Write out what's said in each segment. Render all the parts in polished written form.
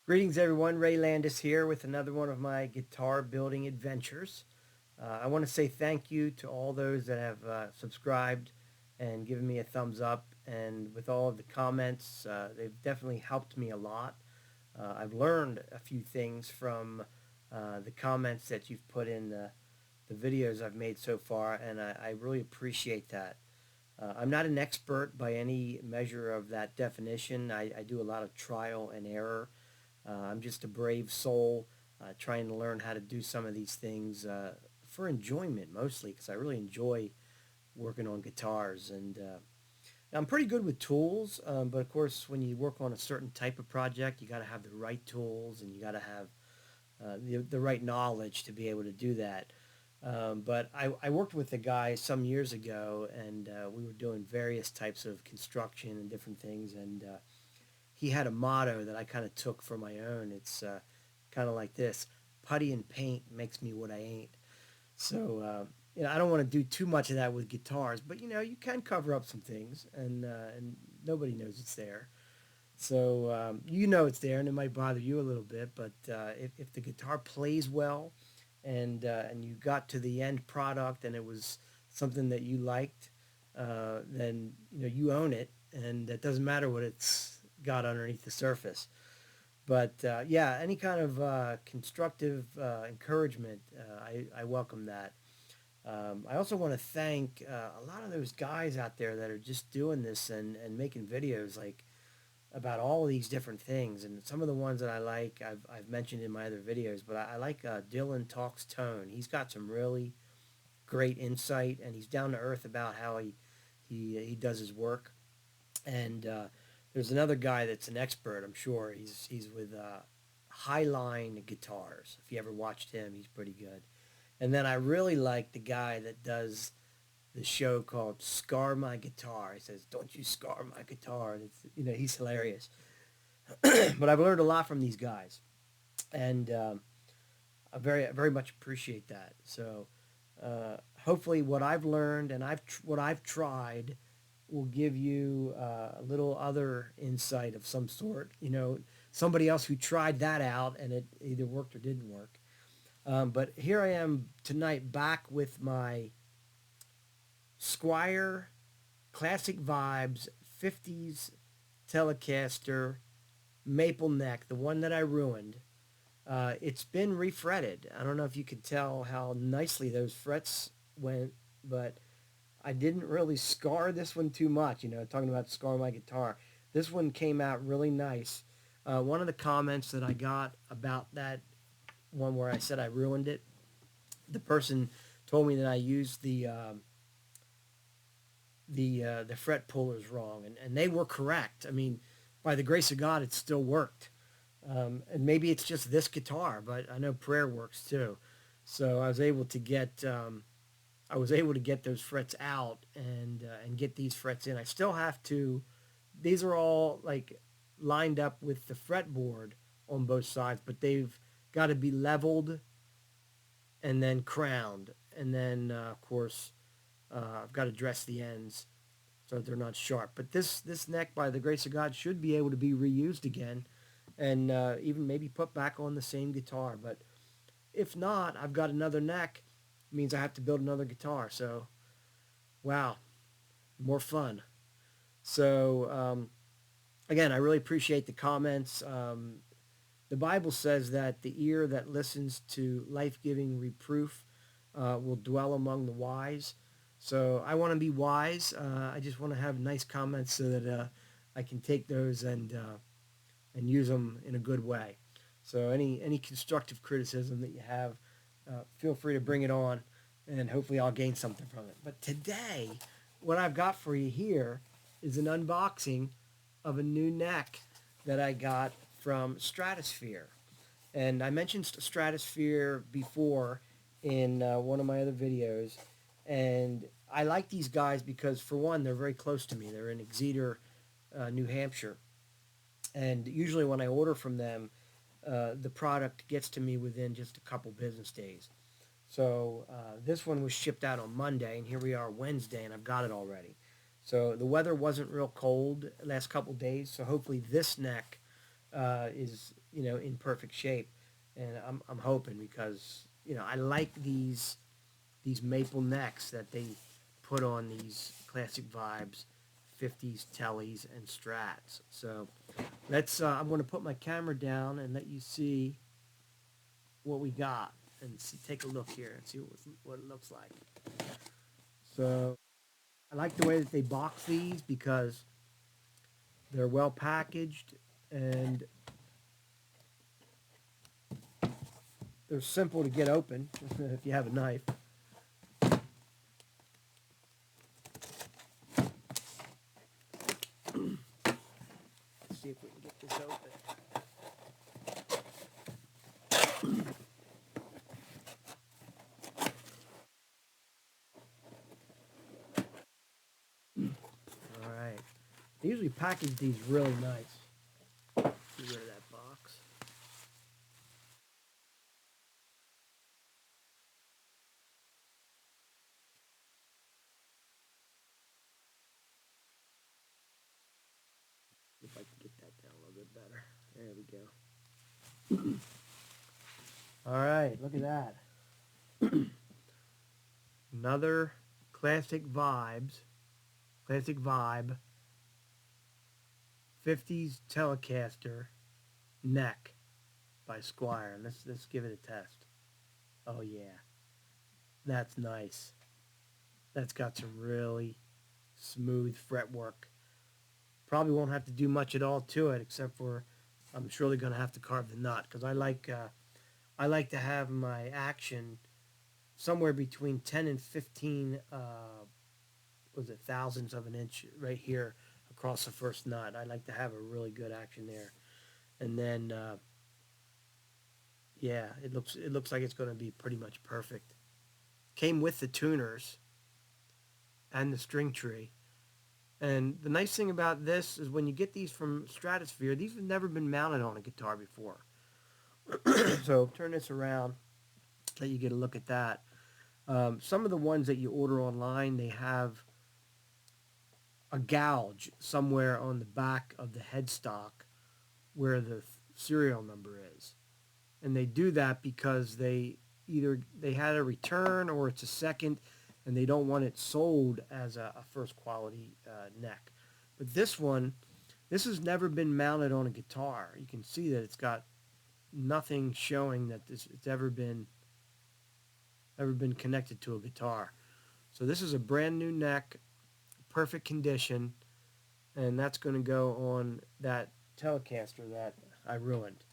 Greetings, everyone. Ray Landis here with another one of my guitar building adventures. I want to say thank you to all those that have subscribed and given me a thumbs up. And with all of the comments, they've definitely helped me a lot. I've learned a few things from the comments that you've put in the videos I've made so far, and I really appreciate that. I'm not an expert by any measure of that definition. I do a lot of trial and error. I'm just a brave soul trying to learn how to do some of these things for enjoyment mostly, because I really enjoy working on guitars. And I'm pretty good with tools, but of course when you work on a certain type of project, you got to have the right tools and you got to have the right knowledge to be able to do that. But I worked with a guy some years ago, and we were doing various types of construction and different things, and he had a motto that I kind of took for my own. It's kind of like this: putty and paint makes me what I ain't. So, I don't want to do too much of that with guitars, but you can cover up some things, and nobody knows it's there. So it's there, and it might bother you a little bit. But if the guitar plays well, and you got to the end product, and it was something that you liked, then you own it, and it doesn't matter what it's got underneath the surface. But yeah, any kind of constructive encouragement, I welcome that. I also want to thank a lot of those guys out there that are just doing this and making videos like about all of these different things. And some of the ones that I like, I've mentioned in my other videos, but I like Dylan Talks Tone. He's got some really great insight, and he's down to earth about how he does his work. And there's another guy that's an expert, I'm sure. He's with Highline Guitars. If you ever watched him, he's pretty good. And then I really like the guy that does the show called Scar My Guitar. He says, "Don't you scar my guitar." And it's, he's hilarious. But I've learned a lot from these guys, and I very much appreciate that. So hopefully, what I've learned and what I've tried will give you a little other insight of some sort. Somebody else who tried that out and it either worked or didn't work. But here I am tonight back with my Squier Classic Vibes 50's Telecaster maple neck, the one that I ruined. It's been refretted. I don't know if you could tell how nicely those frets went, but I didn't really scar this one too much, talking about scar my guitar. This one came out really nice. One of the comments that I got about that one where I said I ruined it, the person told me that I used the fret pullers wrong, and they were correct. I mean, by the grace of God, it still worked. And maybe it's just this guitar, but I know prayer works too. So I was able to get those frets out and get these frets in. I still have to. These are all like lined up with the fretboard on both sides, but they've got to be leveled and then crowned, and then of course I've got to dress the ends so that they're not sharp. But this neck, by the grace of God, should be able to be reused again, and even maybe put back on the same guitar. But if not, I've got another neck. It means I have to build another guitar. So, wow, more fun. So, again, I really appreciate the comments. The Bible says that the ear that listens to life-giving reproof will dwell among the wise. So I want to be wise. I just want to have nice comments so that I can take those and use them in a good way. So any constructive criticism that you have, feel free to bring it on, and hopefully I'll gain something from it. But today, what I've got for you here is an unboxing of a new neck that I got from Stratosphere. And I mentioned Stratosphere before in one of my other videos, and I like these guys because, for one, they're very close to me. They're in Exeter, New Hampshire, and usually when I order from them, the product gets to me within just a couple business days. So this one was shipped out on Monday, and here we are Wednesday, and I've got it already. So the weather wasn't real cold the last couple days, so hopefully this neck is, you know, in perfect shape, and I'm hoping, because, you know, I like these maple necks that they put on these classic vibes, 50's, tellies, and strats. So let's. I'm going to put my camera down and let you see what we got, and see, take a look here and see what it looks like. So I like the way that they box these, because they're well packaged and they're simple to get open if you have a knife. Let's see if we can get this open. All right. They usually package these really nice. Get rid of that box. If I can get that down a little bit better. There we go. All right, look at that. Another classic vibe, 50's Telecaster neck by Squier. Let's give it a test. Oh yeah, that's nice. That's got some really smooth fretwork. Probably won't have to do much at all to it, except for I'm surely going to have to carve the nut, because I like to have my action somewhere between 10 and 15 was it thousandths of an inch right here across the first nut. I like to have a really good action there, and then yeah, it looks like it's going to be pretty much perfect. Came with the tuners and the string tree. And the nice thing about this is, when you get these from Stratosphere, these have never been mounted on a guitar before. So turn this around, let you get a look at that. Some of the ones that you order online, they have a gouge somewhere on the back of the headstock where the serial number is. And they do that because they had a return, or it's a second, and they don't want it sold as a first quality neck. But this has never been mounted on a guitar. You can see that it's got nothing showing that it's ever been connected to a guitar. So this is a brand new neck, perfect condition, and that's going to go on that Telecaster that I ruined.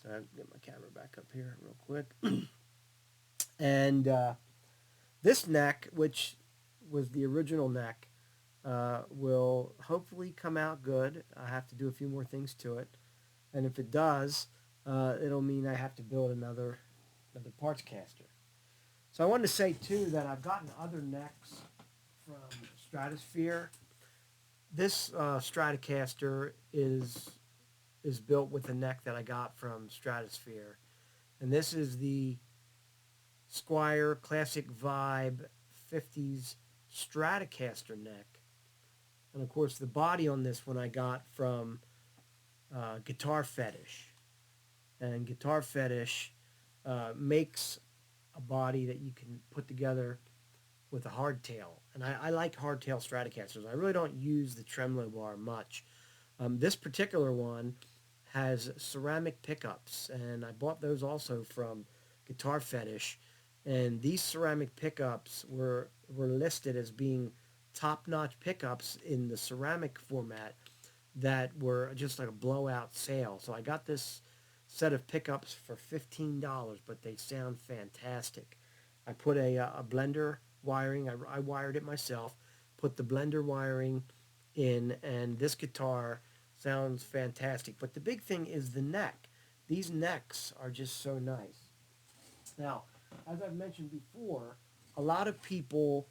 So I'll get my camera back up here real quick. And this neck, which was the original neck, will hopefully come out good. I have to do a few more things to it, and if it does, it'll mean I have to build another parts caster. So I wanted to say too that I've gotten other necks from Stratosphere. This Stratocaster is built with the neck that I got from Stratosphere, and this is the Squier Classic Vibe 50's Stratocaster neck. And of course, the body on this one I got from Guitar Fetish. And Guitar Fetish makes a body that you can put together with a hardtail. And I like hardtail Stratocasters. I really don't use the tremolo bar much. This particular one has ceramic pickups, and I bought those also from Guitar Fetish. And these ceramic pickups were listed as being top-notch pickups in the ceramic format that were just like a blowout sale. So I got this set of pickups for $15, but they sound fantastic. I put a blender wiring, I wired it myself, put the blender wiring in, and this guitar sounds fantastic. But the big thing is the neck. These necks are just so nice. Now, as I've mentioned before, a lot of people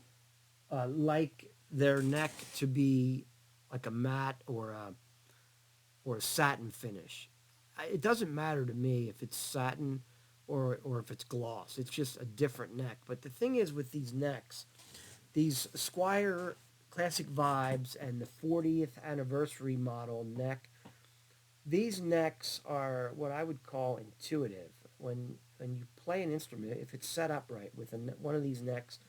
like their neck to be like a matte or a satin finish. It doesn't matter to me if it's satin or if it's gloss. It's just a different neck. But the thing is with these necks, these Squier Classic Vibes and the 40th anniversary model neck, These necks are what I would call intuitive. When you play an instrument, if it's set up right with one of these necks,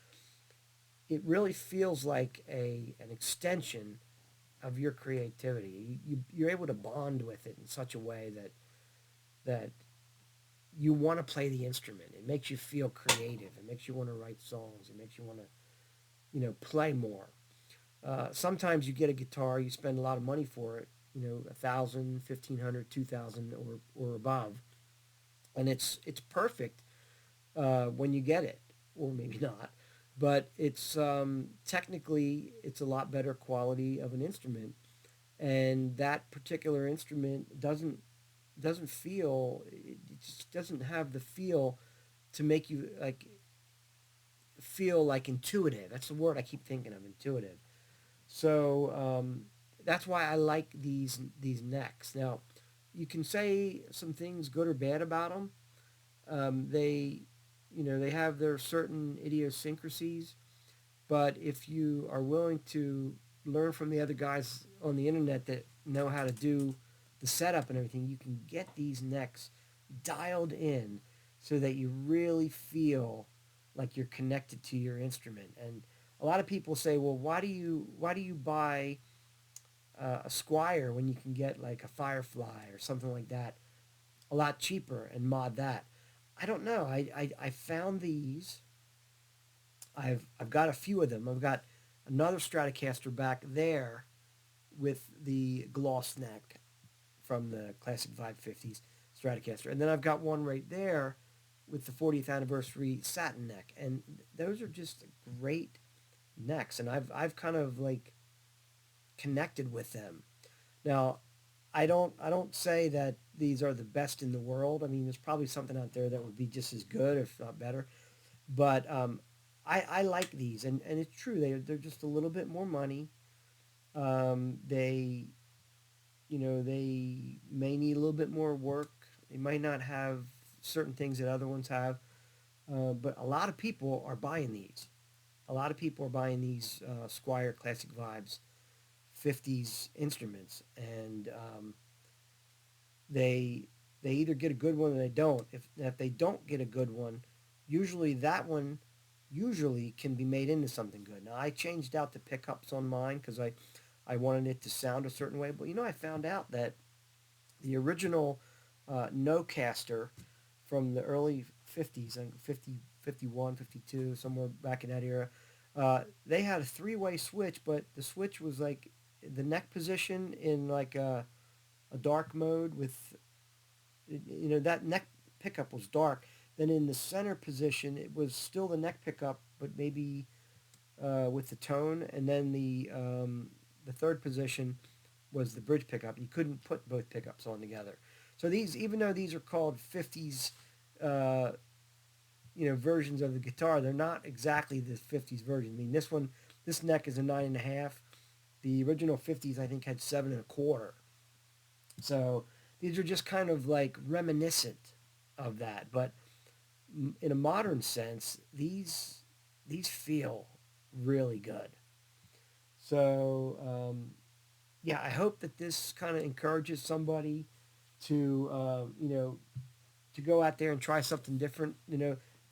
it really feels like a an extension of your creativity. You're able to bond with it in such a way that you want to play the instrument. It makes you feel creative. It makes you want to write songs. It makes you want to, play more. Sometimes you get a guitar, you spend a lot of money for it, 1,000, 1,500, 2,000, or above, and it's perfect when you get it, or maybe not. But it's technically it's a lot better quality of an instrument, and that particular instrument doesn't feel it just doesn't have the feel to make you like feel like intuitive. That's the word I keep thinking of, intuitive. So that's why I like these necks. Now, you can say some things good or bad about them. They, they have their certain idiosyncrasies, but if you are willing to learn from the other guys on the internet that know how to do the setup and everything, you can get these necks dialed in so that you really feel like you're connected to your instrument. And a lot of people say, well, why do you buy a Squier when you can get like a Firefly or something like that a lot cheaper and mod that? I don't know. I found these. I've got a few of them. I've got another Stratocaster back there with the gloss neck from the Classic Vibe 50's Stratocaster, and then I've got one right there with the 40th anniversary satin neck, and those are just great necks, and I've kind of like connected with them. Now, I don't say that these are the best in the world. I mean, there's probably something out there that would be just as good, if not better. But I like these, and it's true they're just a little bit more money. They they may need a little bit more work. They might not have certain things that other ones have, but a lot of people are buying these. A lot of people are buying these Squier Classic Vibes 50's instruments, and they they either get a good one or they don't. If they don't get a good one, usually that one usually can be made into something good. Now I changed out the pickups on mine because I wanted it to sound a certain way. But I found out that the original no caster from the early 50's, I think 50, 51, 52, somewhere back in that era, they had a three-way switch, but the switch was like the neck position in like a dark mode with, that neck pickup was dark. Then in the center position, it was still the neck pickup, but maybe with the tone. And then the third position was the bridge pickup. You couldn't put both pickups on together. So these, even though these are called 50s, uh, versions of the guitar, they're not exactly the 50s version. I mean, this neck is a 9.5. The original 50s, I think, had 7.25. So these are just kind of like reminiscent of that. But in a modern sense, these feel really good. So yeah, I hope that this kind of encourages somebody to to go out there and try something different.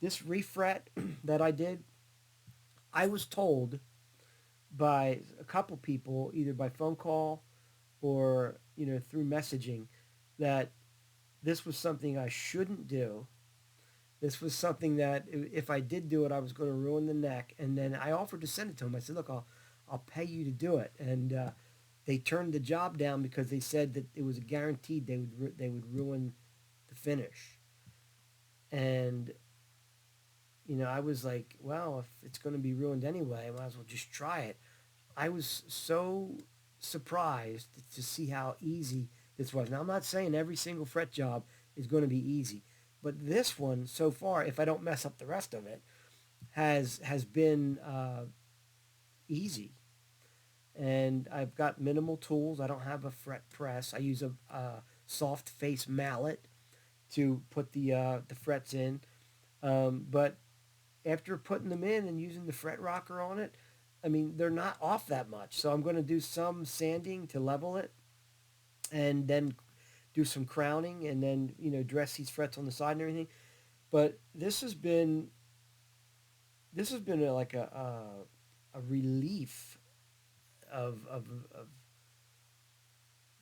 This refret that I did, I was told by a couple people, either by phone call or through messaging, that this was something I shouldn't do. This was something that if I did do it, I was going to ruin the neck. And then I offered to send it to them. I said, "Look, I'll pay you to do it." And they turned the job down because they said that it was guaranteed they would ruin the finish. And I was like, "Well, if it's going to be ruined anyway, I might as well just try it." I was so surprised to see how easy this was. Now, I'm not saying every single fret job is going to be easy, but this one so far, if I don't mess up the rest of it, has been easy. And I've got minimal tools. I don't have a fret press. I use a soft face mallet to put the frets in. But after putting them in and using the fret rocker on it, I mean, they're not off that much. So I'm going to do some sanding to level it, and then do some crowning, and then dress these frets on the side and everything. But this has been a relief of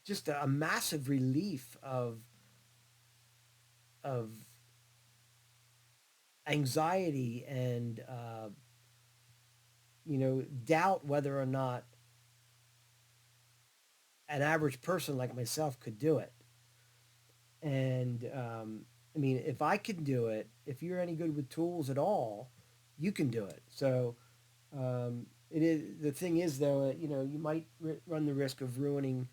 just a massive relief of anxiety and doubt whether or not an average person like myself could do it. And I mean, if I can do it, if you're any good with tools at all, you can do it. So it is the thing is though, you might run the risk of ruining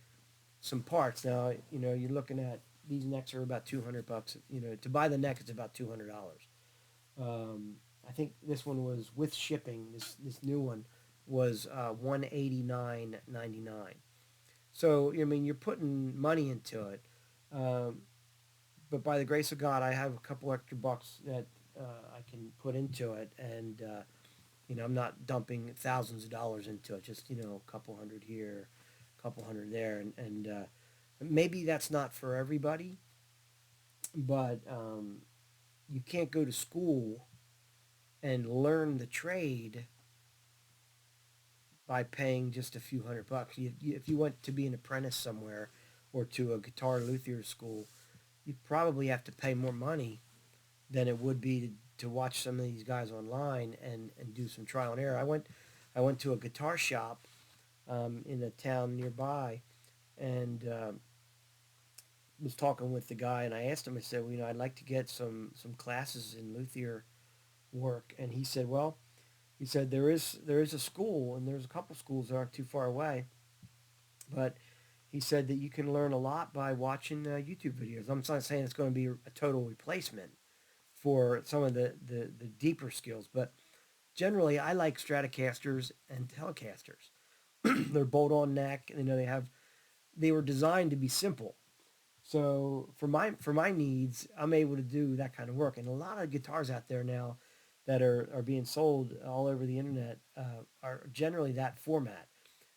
some parts. Now, you're looking at these necks are about $200. To buy the neck, it's about $200. I think this one was with shipping. This new one was 189.99. So I mean, you're putting money into it. Um, but by the grace of God, I have a couple extra bucks that I can put into it, and I'm not dumping thousands of dollars into it. Just a couple hundred here, a couple hundred there, and maybe that's not for everybody, but you can't go to school and learn the trade by paying just a few $100. If you went to be an apprentice somewhere or to a guitar luthier school, you probably have to pay more money than it would be to watch some of these guys online and do some trial and error. I went to a guitar shop in a town nearby, and was talking with the guy, and I asked him. I said, well, I'd like to get some classes in luthier work, and he said, well, he said there is a school, and there's a couple schools that aren't too far away, but he said that you can learn a lot by watching YouTube videos. I'm not saying it's going to be a total replacement for some of the deeper skills, but generally I like Stratocasters and Telecasters. They're bolt-on neck, and they were designed to be simple. So for my needs, I'm able to do that kind of work. And a lot of guitars out there now that are being sold all over the internet are generally that format,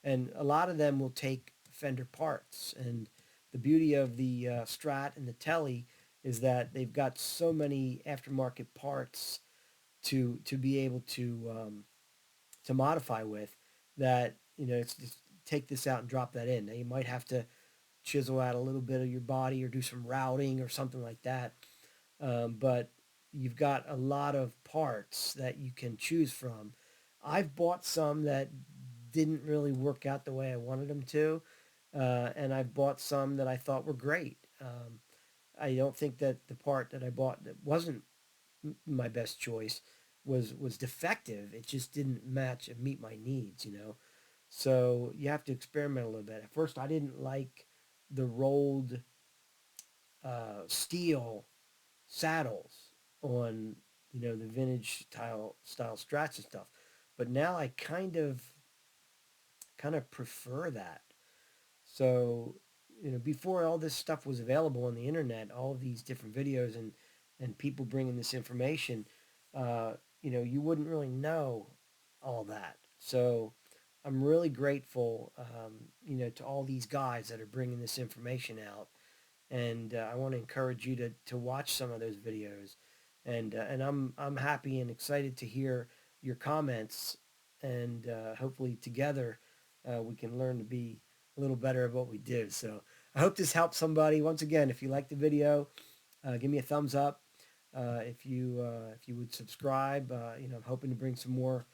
and a lot of them will take Fender parts. And the beauty of the Strat and the Tele is that they've got so many aftermarket parts to be able to modify with, that it's just take this out and drop that in. Now you might have to chisel out a little bit of your body or do some routing or something like that. But you've got a lot of parts that you can choose from. I've bought some that didn't really work out the way I wanted them to, and I've bought some that I thought were great. I don't think that the part that I bought that wasn't my best choice was defective. It just didn't match and meet my needs. So you have to experiment a little bit. At first, I didn't like the rolled steel saddles on the vintage style strats and stuff, but now I kind of prefer that. So, before all this stuff was available on the internet, all of these different videos and people bringing this information, uh, you wouldn't really know all that. So, I'm really grateful, to all these guys that are bringing this information out, and I want to encourage you to watch some of those videos, and I'm happy and excited to hear your comments, and hopefully together we can learn to be a little better at what we do. So I hope this helps somebody. Once again, if you like the video, give me a thumbs up. If you would subscribe, I'm hoping to bring some more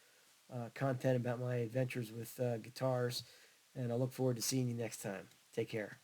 content about my adventures with guitars, and I look forward to seeing you next time. Take care.